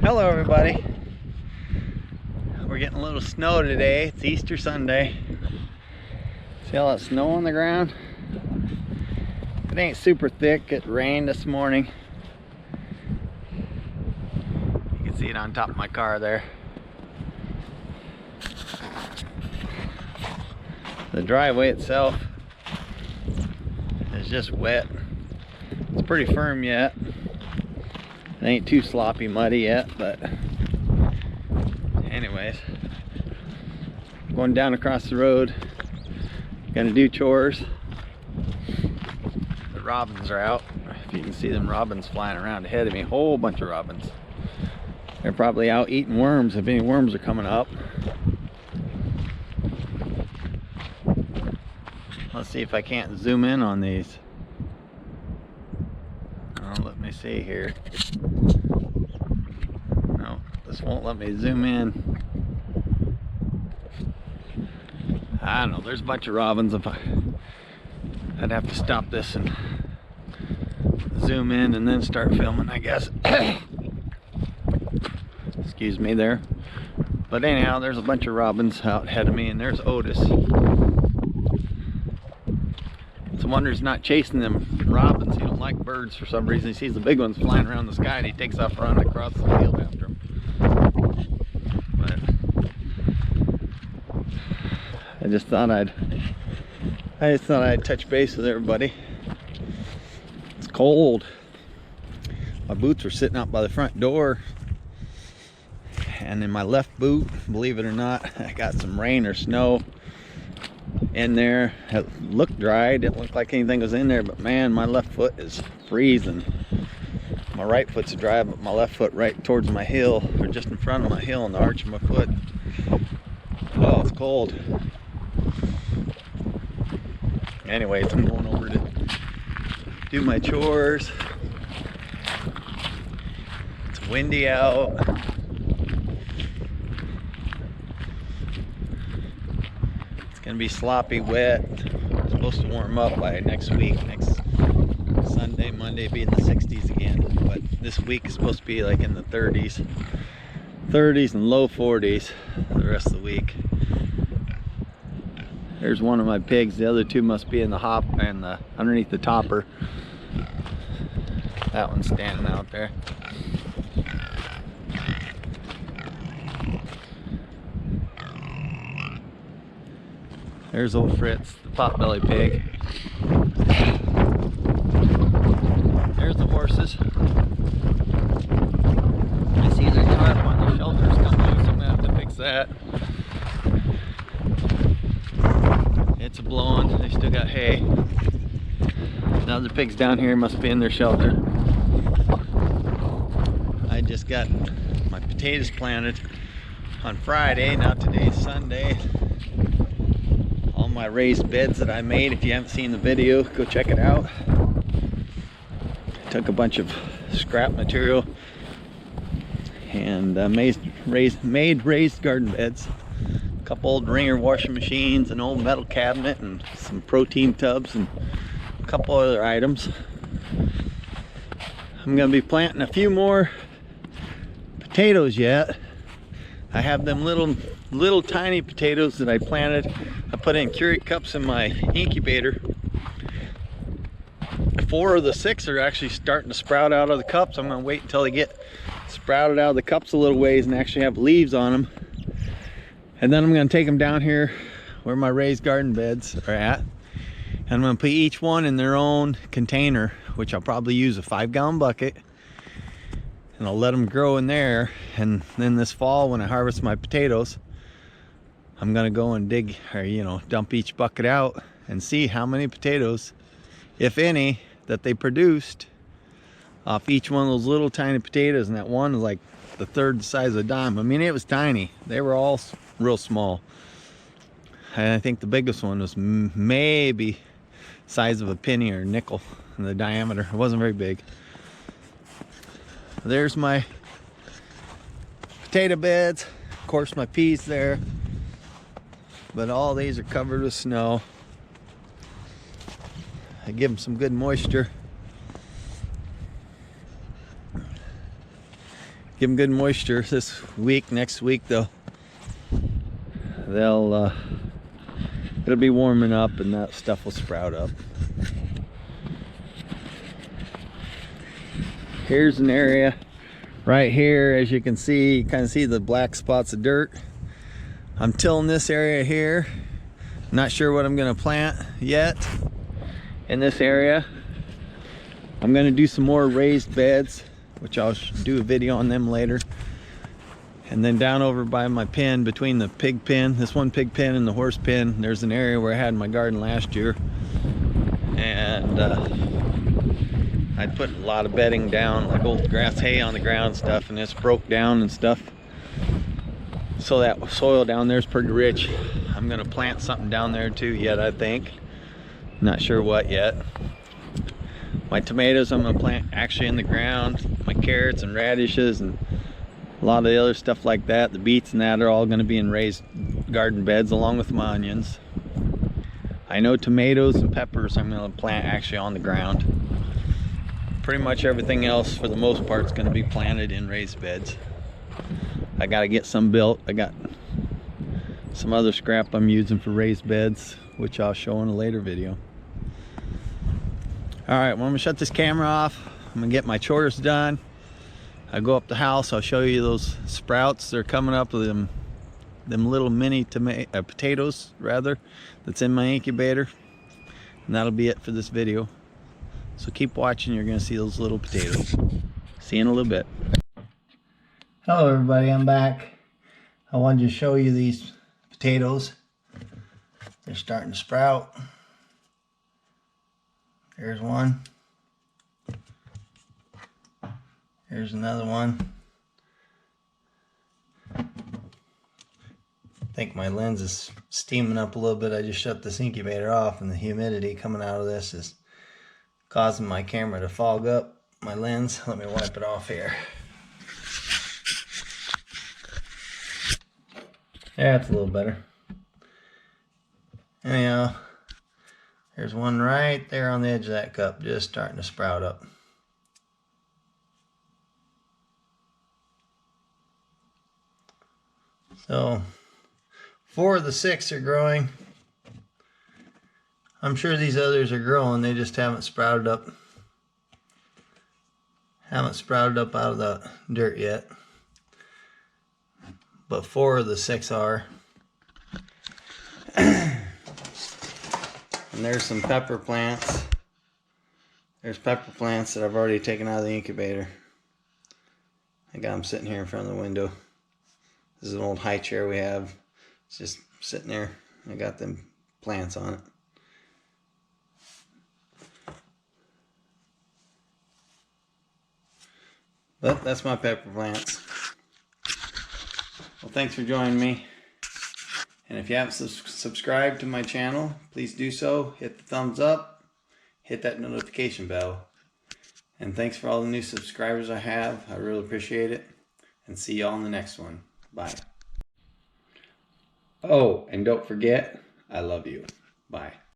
Hello everybody. We're getting a little snow today. It's Easter Sunday. See all that snow on the ground? It ain't super thick. It rained this morning. You can see it on top of my car there. The driveway itself is just wet. It's pretty firm yet. It ain't too sloppy muddy yet, but anyways, going down across the road, gonna do chores. The robins are out. If you can see them robins flying around ahead of me, whole bunch of robins. They're probably out eating worms if any worms are coming up. Let's see if I can't zoom in on these. Oh, let me see here. No, this won't let me zoom in. I don't know, there's a bunch of robins. I'd have to stop this and zoom in and then start filming, I guess. Excuse me there. But anyhow, there's a bunch of robins out ahead of me, and there's Otis. It's a wonder he's not chasing them robins. He don't like birds for some reason. He sees the big ones flying around the sky and he takes off running across the field after them. But I just thought I'd touch base with everybody. It's cold. My boots are sitting out by the front door, and in my left boot, believe it or not, I got some rain or snow in there. It looked dry, didn't look like anything was in there, but man, my left foot is freezing. My right foot's dry, but my left foot right towards my heel, or just in front of my heel on the arch of my foot. Oh, it's cold. Anyways, I'm going over to do my chores. It's windy out. Gonna be sloppy wet. It's supposed to warm up by next week. Next Sunday, Monday, be in the 60s again. But this week is supposed to be like in the 30s and low 40s the rest of the week. There's one of my pigs. The other two must be in the hop and underneath the topper. That one's standing out there. There's old Fritz, the potbelly pig. There's the horses. I see their tarp on the shelters coming loose. I'm gonna have to fix that. It's a blowing. They still got hay. The other pigs down here must be in their shelter. I just got my potatoes planted on Friday. Now today's Sunday. My raised beds that I made. If you haven't seen the video, go check it out. I took a bunch of scrap material and made raised garden beds. A couple old Ringer washing machines, an old metal cabinet, and some protein tubs, and a couple other items. I'm gonna be planting a few more potatoes yet. I have them little tiny potatoes that I planted. I put in Keurig cups in my incubator. 4 of the 6 are actually starting to sprout out of the cups. I'm gonna wait until they get sprouted out of the cups a little ways and actually have leaves on them. And then I'm gonna take them down here where my raised garden beds are at. And I'm gonna put each one in their own container, which I'll probably use a 5-gallon bucket. And I'll let them grow in there, and then this fall when I harvest my potatoes, I'm gonna go and dig, or dump each bucket out and see how many potatoes, if any, that they produced off each one of those little tiny potatoes. And that one is like the third size of a dime. I mean, it was tiny. They were all real small, and I think the biggest one was maybe size of a penny or a nickel in the diameter. It wasn't very big. There's my potato beds. Of course, my peas there. But all these are covered with snow. I give them some good moisture. Give them good moisture this week. Next week they'll it'll be warming up and that stuff will sprout up. Here's an area right here, as you can see, you kind of see the black spots of dirt. I'm tilling this area here. Not sure what I'm gonna plant yet in this area. I'm gonna do some more raised beds, which I'll do a video on them later. And then down over by my pen, between the pig pen, this one pig pen and the horse pen, there's an area where I had my garden last year. And I put a lot of bedding down, like old grass hay on the ground stuff, and this broke down and stuff. So that soil down there is pretty rich. I'm gonna plant something down there too yet, I think. Not sure what yet. My tomatoes I'm gonna plant actually in the ground. My carrots and radishes and a lot of the other stuff like that. The beets and that are all gonna be in raised garden beds along with my onions. I know tomatoes and peppers I'm gonna plant actually on the ground. Pretty much everything else for the most part is going to be planted in raised beds. I got to get some built. I got some other scrap I'm using for raised beds, which I'll show in a later video. Alright, well, I'm going to shut this camera off. I'm going to get my chores done. I'll go up the house. I'll show you those sprouts. They're coming up with them little mini potatoes rather, that's in my incubator. And that'll be it for this video. So keep watching, you're going to see those little potatoes. See you in a little bit. Hello everybody, I'm back. I wanted to show you these potatoes. They're starting to sprout. There's one. Here's another one. I think my lens is steaming up a little bit. I just shut this incubator off and the humidity coming out of this is causing my camera to fog up my lens. Let me wipe it off here. Yeah, it's a little better. Anyhow, there's one right there on the edge of that cup, just starting to sprout up. So 4 of the 6 are growing. I'm sure these others are growing, they just haven't sprouted up. Haven't sprouted up out of the dirt yet. But 4 of the 6 are. And there's some pepper plants. There's pepper plants that I've already taken out of the incubator. I got them sitting here in front of the window. This is an old high chair we have. It's just sitting there. I got them plants on it. But that's my pepper plants. Well, thanks for joining me. And if you haven't subscribed to my channel, please do so. Hit the thumbs up. Hit that notification bell. And thanks for all the new subscribers I have. I really appreciate it. And see y'all in the next one. Bye. Oh, and don't forget, I love you. Bye.